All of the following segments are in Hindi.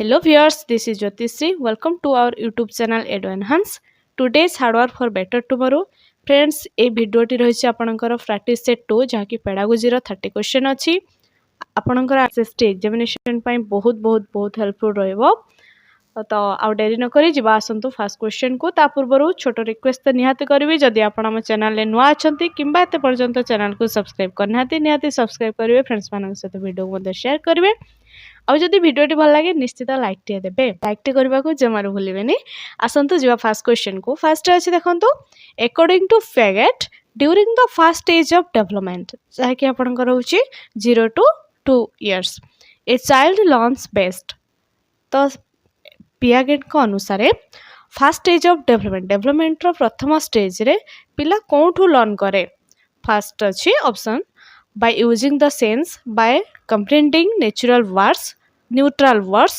Hello viewers, this is Jyotishree. Welcome to our YouTube channel Edu Enhance. Today's hard work for better tomorrow. Friends, ए भिडियोटी रही आपणकर प्रैक्टिस सेट 2 जहाँकि पेडागोजी 30 क्वेश्चन अच्छी आपणकर एसएसटी एग्जामिनेशन बहुत बहुत बहुत हेल्पफुल रहिबो। तो आउ डेरी न करी जिबा आसंतु फर्स्ट क्वेश्चन को ता पूर्व छोट रिक्वेस्ट तो निहाती करी जदि आप चैनल रे नुआ अछंती किंबा एते पर्यंत चैनल को सब्सक्राइब करनाती निहाती सब्सक्राइब करिवे फ्रेंड्स मानक सहित वीडियो को शेयर करिवे आउ जदि भिडियोटी भल लगे निश्चित लाइक टे देबे लाइक टे करबा को जमारू भूलिबेनी। आसंतु जिबा फर्स्ट क्वेश्चन को फर्स्ट अछि देखंतु according to Piaget during the first stage of development जहा कि आपनकर होची 0 to 2 years a child learns best. तो पियागेट को अनुसार फर्स्ट स्टेज ऑफ डेवलपमेंट रो प्रथम स्टेज रे पिला कोठू लर्न करे। फर्स्ट अछि option by using the sense by comprehending neutral words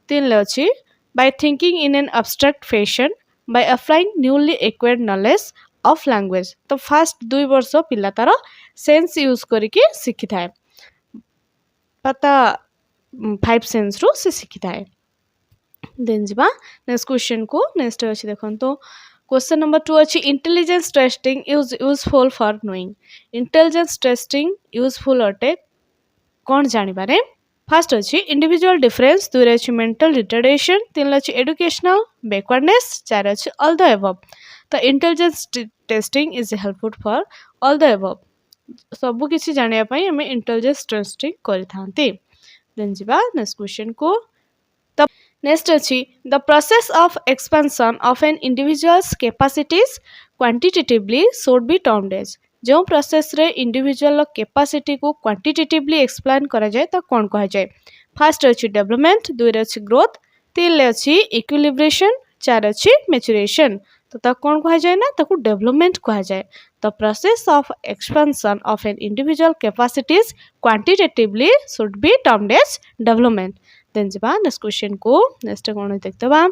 तीन अछि by thinking in an abstract fashion by applying newly acquired knowledge of language। तो फर्स्ट 2 वर्ष पिला तार सेंस यूज करके शिखि थाए पता 5 सेंस रो से शिखि थाए। देन जिबा नेक्स्ट क्वेश्चन को नेक्स्ट अछि देखंतो क्वेश्चन नंबर 2 अच्छी intelligence testing is useful for knowing. Intelligence testing useful अटे कौन जानिबारे। फर्स्ट अच्छी इंडिविजुअल डिफरेंस दुई अच्छी मेंटल रिटार्डेशन तीन अच्छी एजुकेशनल बैकवर्डनेस चार अच्छी ऑल द अबव। तो intelligence testing is helpful for all the above सबु किछि जानिया पई हमें इंटेलिजेंस टेस्टिंग करि थांती। देन जिबा नेक्स्ट क्वेश्चन को नेक्स्ट अच्छी the process of expansion of an individuals capacities quantitatively should be termed as. जो प्रोसेस रे इंडिविजुअल कैपेसिटी को क्वांटिटेटिवली एक्सप्लेन करा जाए तो कौन कहा जाए। फर्स्ट अच्छी डेवलपमेंट दुई अच्छी ग्रोथ तीन अच्छी इक्विलिब्रेशन चार अच्छी मैच्योरेशन। तो कौन कहा जाए ना ताको डेवलपमेंट कहा जाए। The process of expansion of an individual capacities quantitatively should be termed as development. Then जिबा नेक्स्ट क्वेश्चन को नेक्स्ट कोन देखतबा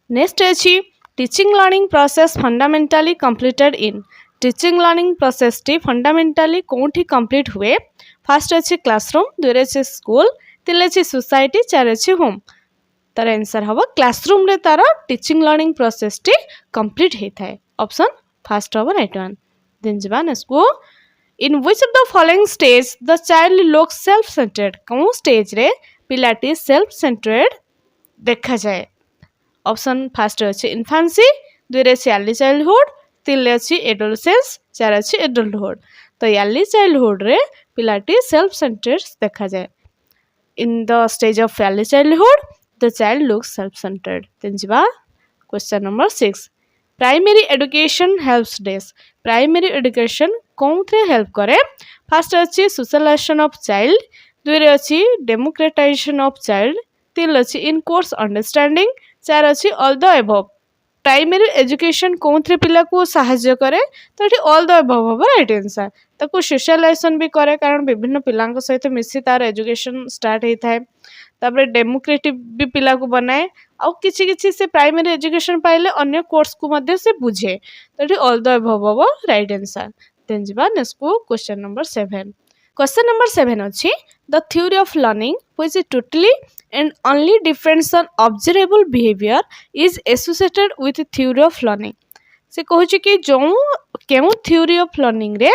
नेक्स्ट अछि teaching learning process fundamentally completed in. Teaching learning process टी फंडामेंटली कोठी कंप्लीट हुए। फर्स्ट अछि क्लासरूम दुई अछि स्कूल तीन अछि सोसाइटी चार अछि होम। तार आंसर हबो क्लासरूम रे तार टीचिंग लर्निंग प्रोसेस टी कंप्लीट हे थाए ऑप्शन फर्स्ट हबो राइट वन। देन जिबा नेक्स्ट को in which of the following stage the child looks self centred. कौन स्टेज रे पिलाटी सेल्फ सेंटर्ड देखा जाए। ऑप्शन फर्स्ट अच्छे इन्फांसी दुई अच्छी अर्ली चाइल्डहुड तीन अच्छी एडोलसेंस चार अच्छी एडल्टहुड। तो अर्ली चाइल्डहुड रे पिलाटी सेल्फ सेंटर्ड देखा जाए। In the stage of early childhood the child looks self centred. Then जिबा question number 6 primary education helps डेस। प्राइमरी एजुकेशन कौन थे हेल्प करे। फर्स्ट अच्छी सोशलाइजेशन ऑफ चाइल्ड दुई अच्छी डेमोक्रेटाइजेशन ऑफ चाइल्ड तीन अच्छी इन कोर्स अंडरस्टैंडिंग चार अच्छी all the above. Primary education कौन थे पिला को सहाय्य करे तो ये ऑल द अबव हम राइट आंसर। ताको सोशलाइजेशन भी करे कारण विभिन्न पिलांक सहित मिसी तार एजुकेशन स्टार्ट होता है। तापर डेमोक्रेटिव भी पिला को बनाए आउ किछि किछि से प्राइमरी एजुकेशन पाइले अन्य कोर्स को मध्य से बुझे तो ये ऑल द अबव हम राइट आंसर। देन जिबा नेक्स्ट को क्वेश्चन नंबर 7 क्वेश्चन नंबर 7 अच्छी the theory of learning which is totally and only difference on observable behaviour is associated with theory of learning. से कहूँ कि जो केउ थ्योरी ऑफ लर्निंग रे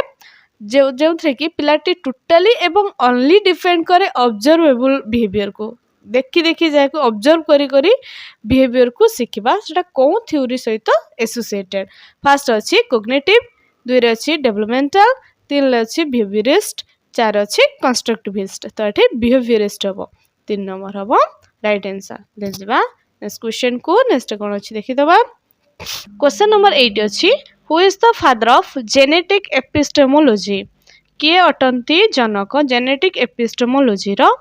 जो थे कि पिलाटी टोटली एवं ओनली डिफेंड करे ऑब्जर्वेबल बिहेवियर को देखी देखी जाए को ऑब्जर्व करी करी बिहेवियर को शिखिबा सेटा कौन थ्योरी सहित एसोसिएटेड। फर्स्ट अच्छी कोग्निटिव दुई अच्छी डेवलपमेंटल तीन अच्छी बिहेवियरिस्ट चार अच्छी कंस्ट्रक्टिविस्ट। तो ये बिहेवियरिस्ट हम 3 नंबर हम राइट आंसर। देन जिबा नेक्स्ट क्वेश्चन को नेक्स्ट कौन अच्छी देखिदबा क्वेश्चन नंबर 8 अच्छी who is the father of genetic epistemology. किए अटंती जनक जेनेटिक एपिस्टेमोलॉजी रो।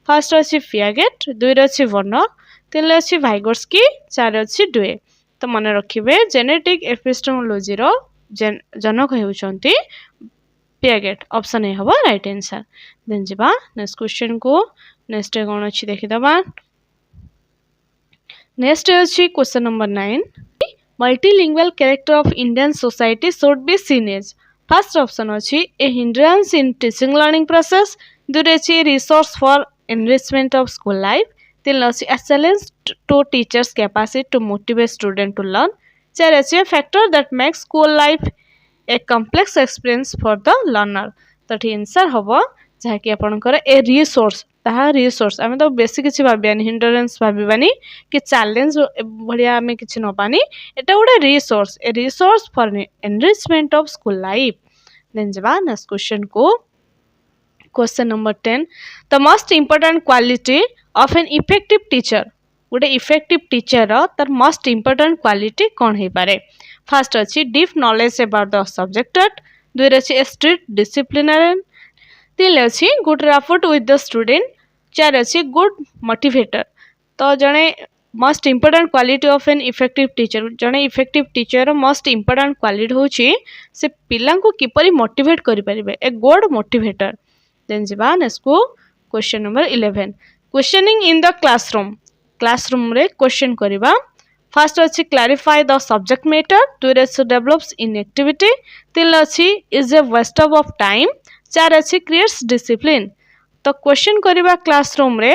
फर्स्ट अच्छी पियागेट दुई अच्छी वर्नर तीन अच्छी वाइगोर्स्की चार अच्छी डुए। तो मन रखिबे जेनेटिक एपिस्टेमोलॉजी रो जनक हेउचंती पियागेट ऑप्शन ए हबो राइट आंसर। देन जिबा नेक्स्ट क्वेश्चन को नेक्स्ट कौन अच्छी देखिदबा नेक्स्ट अच्छी question number 9 multilingual character of Indian society should be seen as. First option अच्छी a hindrance in teaching learning process दुई अच्छी resource for enrichment of school life तीन अच्छी a challenge to teachers capacity to motivate student to learn। चार अच्छी a factor that makes school life a complex experience for the learner। तो ठीक आंसर हम जहाँकि आपंकर ए रिसोर्स ताहा रिसोर्स आम तो बेसी किसी भावानी हिंडरेन्स भावानी कि चैलेंज भाया आम कि नबानी एटा गोटे resource a resource for enrichment of school life. Then जवा नेक्स्ट क्वेश्चन को question number 10 the most important quality of an effective teacher गोटे इफेक्टिव टीचर तार मोस्ट इंपोर्टेंट क्वालिटी कौन हो पारे। फास्ट अच्छी deep knowledge about the subject दुई अच्छी ए स्ट्रिक्ट डिसिप्लिनरियन तीन अच्छी good rapport with the student चार अच्छी गुड मोटिवेटर। तो जड़े most important quality of an effective teacher जड़े effective teacher most important quality हूँ से पिला को किपरि मोटिवेट करें ए गुड मोटिवेटर। देन जा नेक्स्ट को question number 11 questioning in the classroom रे क्वेश्चन करवा। फास्ट अच्छी क्लारिफाई द सब्जेक्ट मैटर दुई अच्छी डेवलप्स इन एक्टिविटी तीन अच्छी is a waste of time चार अच्छी क्रिएट्स डिसिप्लिन। तो क्वेश्चन करवा क्लासरूम रे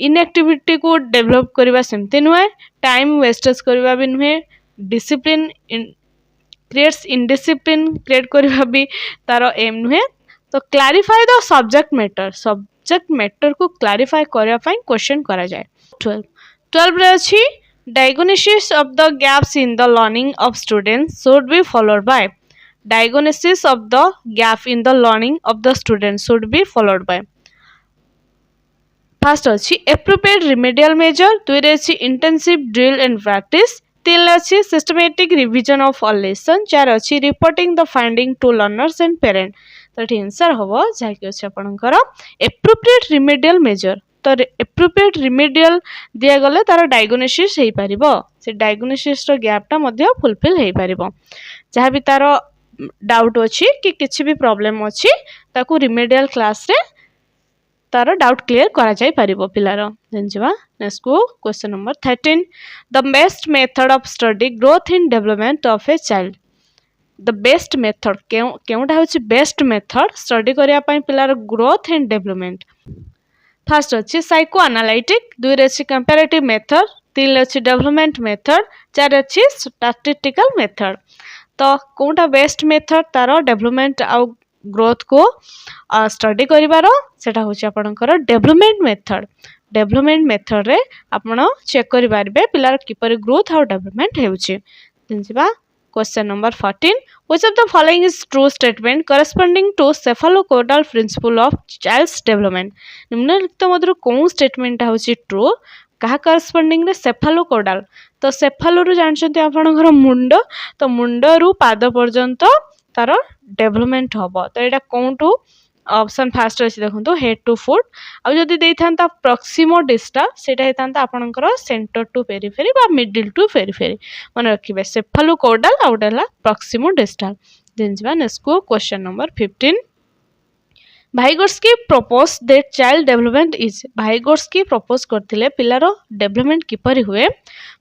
इनएक्टिविटी को डेभलप करवा सेमती नुहे टाइम वेस्टेज करवा भी नुहे डिसिप्लिन क्रिएट्स इनडिसिप्लिन क्रिएट करवा भी तार एम नुहे। तो क्लारिफाई द सब्जेक्ट मैटर को क्लारिफाई करने क्वेश्चन करा जाए। 12 रे अच्छी diagnosis of the gaps in the learning of students should be followed by diagnosis of the gap in the learning of the students should be followed by. First अच्छी एप्रोप्रिएट रिमेडियल मेजर दुई अच्छी इंटेंसिव ड्रिल एंड प्रैक्टिस तीन अच्छी systematic revision of all lesson चार अच्छी reporting the finding to learners and parent. तो ये आंसर हम जहाँकि अच्छे आपंकर एप्रोप्रिएट रिमेडियल मेजर। तो एप्रोप्रिएट रिमेडियल दिगले तार डायग्नोसिस हो पार से डायग्नोसिस गैपटा फुलफिल हो पार जहाँ भी तार डाउट अच्छी कि किसी भी प्रॉब्लम अच्छी ताकू रिमेडियल क्लास रे तार डाउट क्लियर करा जाई परिबो पिलार। देन जवा नेक्स्ट को question number 13 the best method of study growth in development of a child. The best method केउटा होची बेस्ट मेथड स्टडी करिया पई पिलार ग्रोथ एंड डेवलपमेंट। फास्ट अच्छी साइको एनालिटिक दुई अच्छी कंपैरेटिव मेथड तीन अच्छी डेवलपमेंट मेथड चार अच्छी स्टैटिस्टिकल मेथड। तो कौटा बेस्ट मेथड तार डेवलपमेंट आउ ग्रोथ को स्टडी करिवार सेटा होची आपनकर डेवलपमेंट मेथड रे आपण चेक करि पारबे पिलार किपर ग्रोथ और डेवलपमेंट हेउची। जिबा question number 14 which of the following is true statement corresponding to cephalocaudal principle of child's development. निम्नलिखित मध्य कोन स्टेटमेंट होची ट्रू कहा करस्पोंडिंग रे सेफालोकोडाल। तो सेफालो रु जानछन्ते आपनकर मुंड तो मुंड रु पाद पर्यंत तार डेवलपमेंट हम। तो यहाँ कौन टू ऑप्शन फास्ट अच्छी देखो हेड टू फुट आउ जदि देइथांता प्रॉक्सिमो डिस्टल सेटा हेतांता आपनकर सेंटर टू पेरिफेरी बा मिडिल टू पेरिफेरी मन रखिबे सेफालोकोडाल आउ डेला प्रॉक्सिमो डिस्टल। देन जवा नेक्स्ट को question number 15 Vygotsky propose that child development is Vygotsky propose करथिले पिलार डेवलपमेंट किपरि हुए।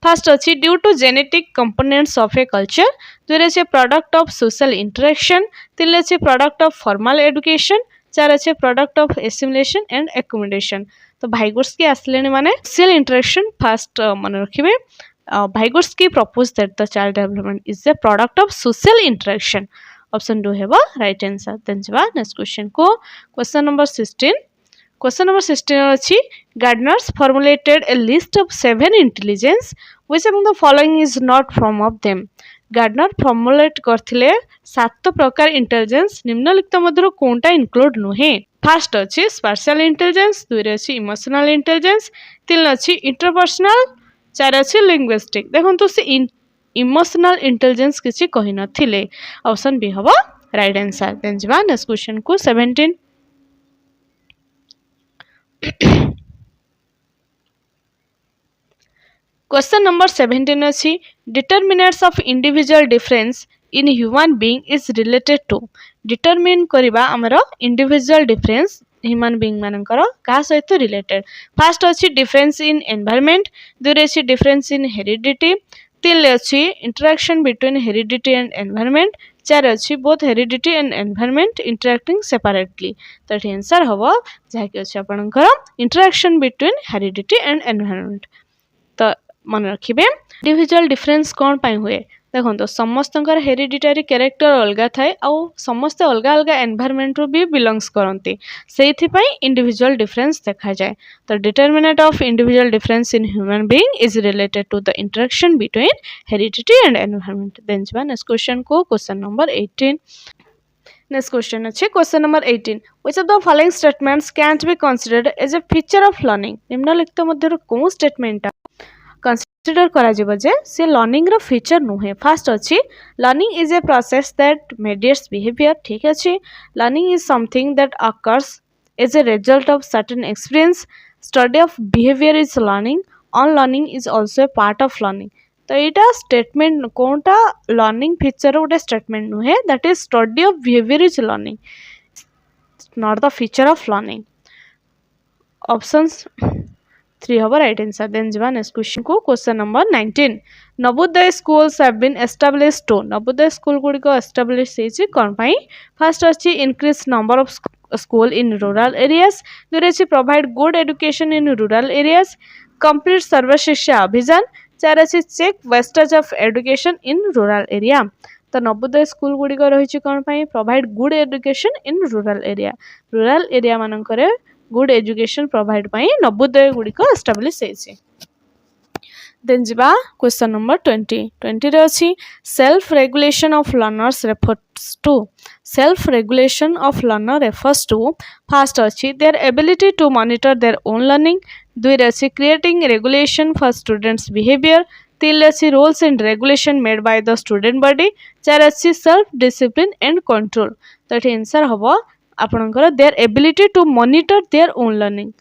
फास्ट अच्छी due to genetic components of a culture दुई अच्छे प्रोडक्ट ऑफ सोशल इंटरेक्शन तीन अच्छे प्रोडक्ट ऑफ फॉर्मल एजुकेशन चार अच्छे product of assimilation and accommodation. तो भाइगोर्स्की आसले माने सोशल इंटरेक्शन फास्ट मन रखिए Vygotsky propose that the child development is a product of social interaction option 2 है राइट आंसर। देन जवा नेक्स्ट क्वेश्चन को क्वेश्चन नंबर 16 क्वेश्चन नंबर 16 अच्छी Gardner's formulated a list of 7 intelligence which among the following is not from of them. Gardner formulate करथिले 7 प्रकार इंटेलिजेंस निम्नलिखित मध्य कोनटा इंक्लूड नुहे। फास्ट अच्छी स्पार्शियल इंटेलिजेंस दुई अच्छी इमोशनल इंटेलिजेंस तीन अच्छी इंटरपर्सनल चार अच्छी लिंग्विस्टिक। देखो से इमोशनल इंटेलिजेंस किसी कही नथिले ऑप्शन बी हबो राइट आंसर। देन जवा नेक्स्ट क्वेश्चन को 17 क्वेश्चन नंबर 17 अच्छी determinants of individual difference in human being is related to determine करबा हमर इंडिविजुअल डिफरेंस ह्यूमन बीइंग मानकर का सहित रिलेटेड। फास्ट अच्छी डिफरेंस इन एनवायरनमेंट दुई अच्छी डिफरेंस इन हेरिडिटी तीन अच्छी interaction between heredity and environment चार अच्छी both heredity and environment interacting separately तो ये आंसर हम जहाँकि अच्छे आपंकर interaction between heredity and environment तो मन रखिए इंडिविजुअल डिफरेंस कौन पाई हुए देखो तो समस्त हेरिडिटारी कैरेक्टर अलग थाए आउ समस्ते अलग अलग एनवायरनमेंट रू भी बिलोंग्स करती से इंडिविजुअल डिफरेंस देखा जाए तो determinant of individual difference in human being is related to the interaction between heredity and environment then जा नेक्स्ट क्वेश्चन को क्वेश्चन नंबर 18 नेक्स्ट क्वेश्चन अच्छे question number 18 which of the following statements can't be considered as a feature of learning निम्नलिखित मध्य कौन स्टेटमेंट कंसीडर करा जिवो जे से लर्निंग रो फीचर नुहे फास्ट अछि learning is a process that mediates behaviour ठीक अछि learning is something that occurs as a result of certain experience study of behaviour is learning on learning is also a part of learning तो यहाँ स्टेटमेंट कौनटा लर्निंग फीचर गोटे स्टेटमेंट नुहे that is study of behaviour is learning not the feature of learning options 3 हम राइट आंसर देन जा नेक्स्ट क्वेश्चन को question number 19 Navodaya schools have been established to Navodaya school गुडी को एस्टाब्लिश हेछि कोन पई फर्स्ट अछि increase number of school in rural areas दूसरे अछि provide good education in rural areas complete Sarva Shiksha Abhiyan चार अछि check wastage of education in rural area तो नवोदय स्कूल गुडी को रहिछि कोन पई provide good education in rural area मानकरे गुड एजुकेशन प्रोवाइड पाई नवोदय गुडी को एस्टाब्लिश हेछि देन जिबा क्वेश्चन नंबर 20 रे अछि self regulation of learners refers to self regulation of learner refers to first अछि their ability to monitor their own learning दुई रे अछि creating regulation for students behaviour तीन अच्छी rules and regulation made by the student body चार अच्छी सेल्फ डिसिप्लिन एंड कंट्रोल तो ये आंसर हम आपणकर their ability to monitor their own learning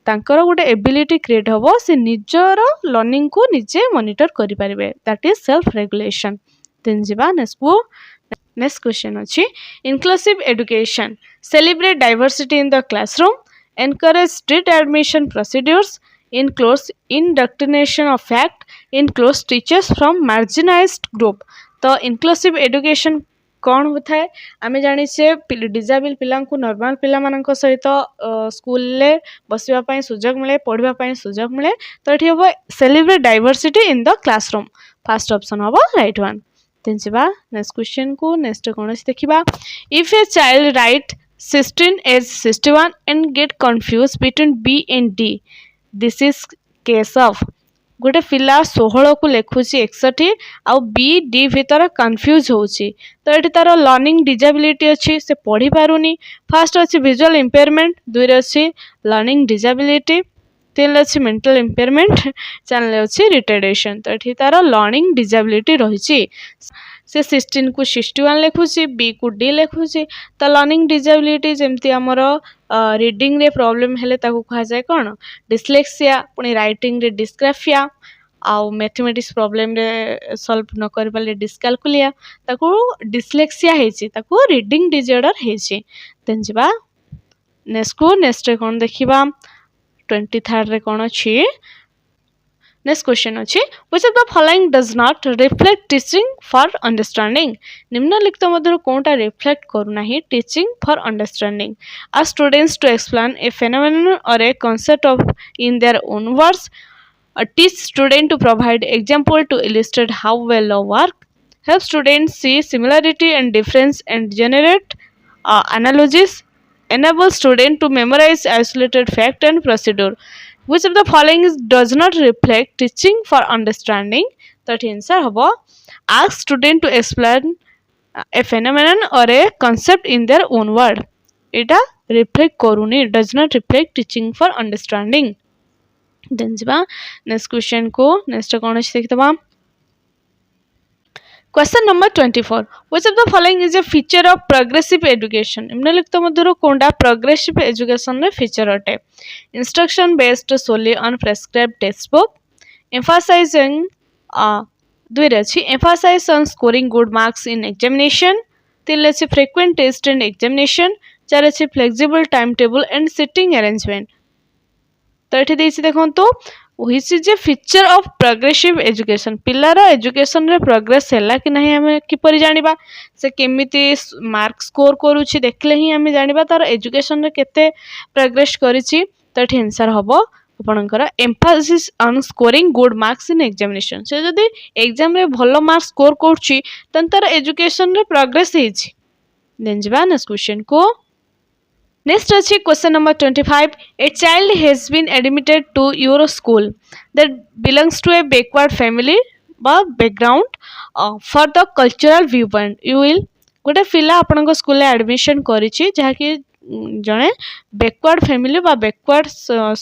तांकर गोटे एबिलिटी क्रिएट हम से निजर लर्निंग को निजे मॉनिटर करि परिबे that is self regulation then जिबा नेक्स्ट क्वेश्चन अछि inclusive education celebrate diversity in the classroom encourage strict admission procedures includes indoctrination of fact includes teachers from marginalized group तो inclusive education कौन होता है आमे जानी से डिजेबल पिला को नॉर्मल पिला मानक सहित स्कूल ले बसिबा पई सुजोग मिले पढ़िबा पई सुजोग मिले तो एठी हो celebrate diversity in the classroom first option हो राइट वन देन जिबा नेक्स्ट क्वेश्चन को नेक्स्ट कोन देखिबा if a child write 16 as 61 and get confused between B and D this is case of गोटे पिला 16 को लिखुची 61 आउ बी डी भीतर कन्फ्यूज होची तो ये तार लर्निंग डिजेबिलिटी अच्छी से पढ़ी पारुनी फास्ट अच्छी विजुअल इम्पेयरमेंट दुई अच्छी लर्निंग डिजेबिलिटी तीन अच्छी मेंटल इम्पेयरमेंट चार अच्छी रिटार्डेशन तो ये तार लर्निंग डिजेबिलिटी रही से 16 को 61 लिखुची बी को डी लिखुची तो लर्निंग डिजेबिलिटी जमती आमर रीडिंग रे प्रॉब्लम हेले ताकू कहा जाए कौन डिस्लेक्सिया पुणी राइटिंग रे डिस्ग्राफिया आउ मैथमेटिक्स प्रॉब्लम रे सॉल्व न कर पाले डिस्काल्कुलिया ताकू डिस्लेक्सिया हेची ताकू रीडिंग डिसऑर्डर हेची देन जिबा नेक्स्ट रे कोन देखिबा 23rd रे कोन अछि नेक्स्ट क्वेश्चन अच्छी which of the following does not reflect teaching for understanding निम्नलिखित मध्य कोनटा रिफ्लेक्ट करूना ही teaching for understanding ask students to explain a phenomenon or a concept of in their own words teach student to provide example to illustrate how well law work help students see similarity and difference and generate analogies enable student to memorize isolated fact and procedure which of the following does not reflect teaching for understanding that answer hobo ask student to explain a phenomenon or a concept in their own word eta reflect koruni does not reflect teaching for understanding then jiba next question ko next kon achi dekhitaba Question number 24. Which of the following is a feature of progressive education? निम्नलिखित मध्यरु कोनटा progressive education रे feature अटे? Instruction based solely on prescribed textbook. Emphasizing दुई रछि emphasize on scoring good marks in examination. तीन रछि frequent test and examination. चार रछि flexible timetable and sitting arrangement. तो एठी देछि देखंतु which is a feature of progressive education. पिलार एजुकेशन रे प्रोग्रेस हैला कि नहीं हमें किपरि जानिबा से केमिति मार्क स्कोर करूछि देखले ही हमें जानिबा तार एजुकेशन रे केते प्रोग्रेस करिछि तो एठी आंसर हबो आपनकर Mphasis on scoring good marks in examination से जदी एग्जाम रे भलो मार्क स्कोर करछि तन तार एजुकेशन रे प्रोग्रेस हेछि देन जिबा नेक्स्ट क्वेश्चन को Next अछि question number 25. A child has been admitted to your school that belongs to a backward family বা background for the cultural viewpoint. You will गोटे पिला आपन स्कूल एडमिशन करिछि जहा कि जणे बैकवर्ड फैमिली बा बैकवर्ड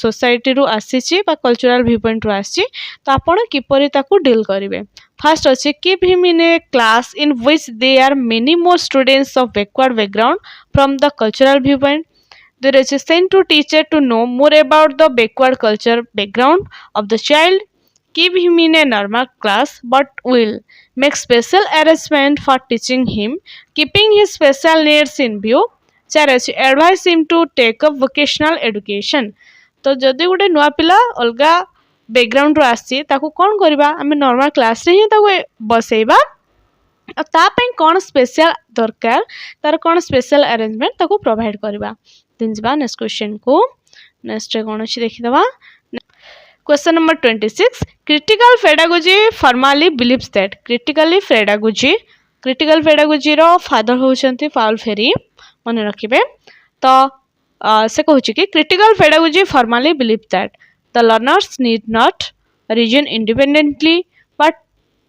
सोसाइटी रु आसीछि बा कल्चरल व्यू पॉइंट रु आसीछि तो आपण किपरि ताकू डील करिवे. फर्स्ट अछि keep him in a class in which there are many more students of backward background from the cultural viewpoint. There is a send to teacher to know more about the backward culture background of the child. Keep him in a normal class but will make special arrangement for teaching him, keeping his special needs in view. Charity advise him to take up vocational education. तो जदि गोटे नुआ पिला अलगा बैकग्राउंड रो आसी ताको कोन करबा हमें नॉर्मल क्लास रे ही ताको बसेबा तापाई कौन स्पेशल दरकार तार कौन स्पेशल अरेंजमेंट ताको प्रोवाइड करबा. देन जिबा नेक्स्ट क्वेश्चन को नेक्स्ट कौन अछि देखिदबा. Question number 26. Critical pedagogy formally believes that critical pedagogy रो फादर होचंती पाउल फेरी मन रखिबे. तो से कहूची कि critical pedagogy formally believe that the learners need not reason independently but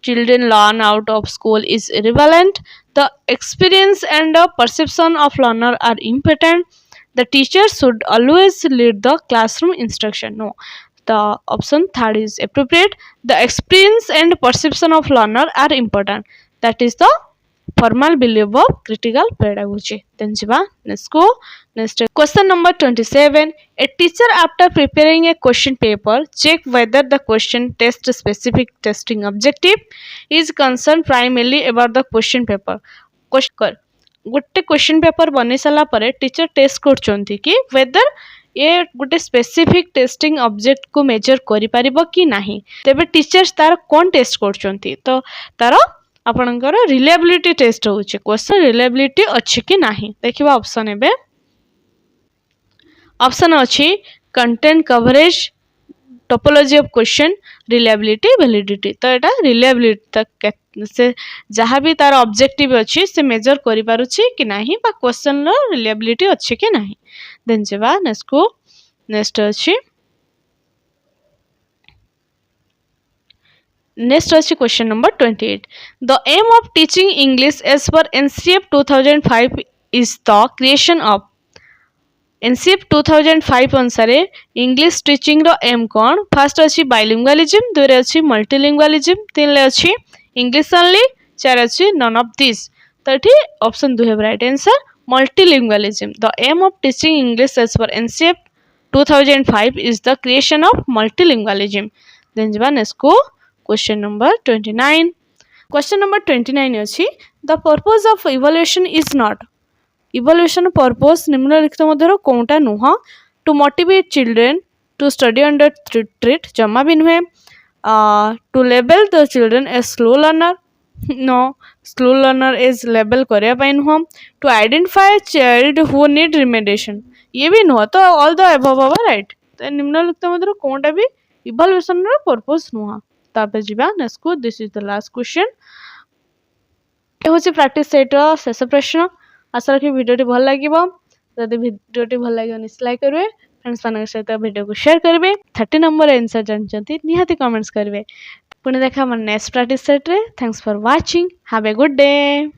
children learn out of school is irrelevant. The experience and the perception of learner are important. The teacher should always lead the classroom instruction. No, the option third is appropriate. The experience and perception of learner are important. That is the formal belief of critical pedagogy. Then jiba let's go next question number 27. A teacher after preparing a question paper check whether the question test specific testing objective is concerned primarily about the question paper. गोटे क्वेश्चन पेपर बनै सारा परे टीचर टेस्ट करछंती कि वेदर ये गोटे स्पेसिफिक टेस्टिंग ऑब्जेक्ट को मेजर करि परिबो कि नाही. तेबे टीचर्स तार कोन टेस्ट करछंती तो तार आपनकर रिलायबिलिटी टेस्ट होउचे क्वेश्चन रिलायबिलिटी अछि कि नाही. देखिबा ऑप्शन एबे ऑप्शन अछि content coverage topology of question reliability validity. तो एटा रिलायबिलिटी तक से जहाँ भी तार ऑब्जेक्टिव अछि से मेजर करि पारुछि कि नाही बा क्वेश्चन रो रिलायबिलिटी अछि कि नाही. देन जेबा नेक्स्ट अछि Next अछि question number 28. The aim of teaching English as per NCF 2005 is the creation of NCF 2005 अनुसारे इंग्लिश टीचिंग रो एम कोन. फर्स्ट अछि बाइलिंगुअलिज्म, दुरे अछि मल्टीलिंगुअलिज्म, तीन ले अछि इंग्लिश ओनली, चार अछि नन ऑफ दिस. तो एठी ऑप्शन 2 है right answer multilingualism. The aim of teaching English as per NCF 2005 is the creation of multilingualism. Then जिबा नेक्स्ट को क्वेश्चन नंबर 29. क्वेश्चन नंबर 29 अछि the purpose of evaluation is not. Evaluation purpose निम्नलिखित मध्यरो कोनटा नुह. To motivate children to study अंडर ट्रीट जमा भी नुहे. To label the children as slow learner नो स्लो लर्नर एज लेबल करिया पई नुह. To identify child who need remediation ये भी नुह. तो all the above are right. तो निम्नलिखित मध्यरो कोनटा भी इवोल्यूशन रो पर्पस नुह. तापर जिबा नेक्स्ट को this is the last question. ए होची प्रैक्टिस सेट रो शेष प्रश्न. आशा रखी वीडियो भल लगिबो. जदि वीडियो भल लागियो निश्चय लाइक करबे, फ्रेंड्स मान सहित वीडियो को शेयर करबे. 30 नंबर आंसर जानचंती निहाती कमेंट्स करबे. पुणे देखा मन नेक्स्ट प्रैक्टिस सेट रे. Thanks for watching. Have a good day.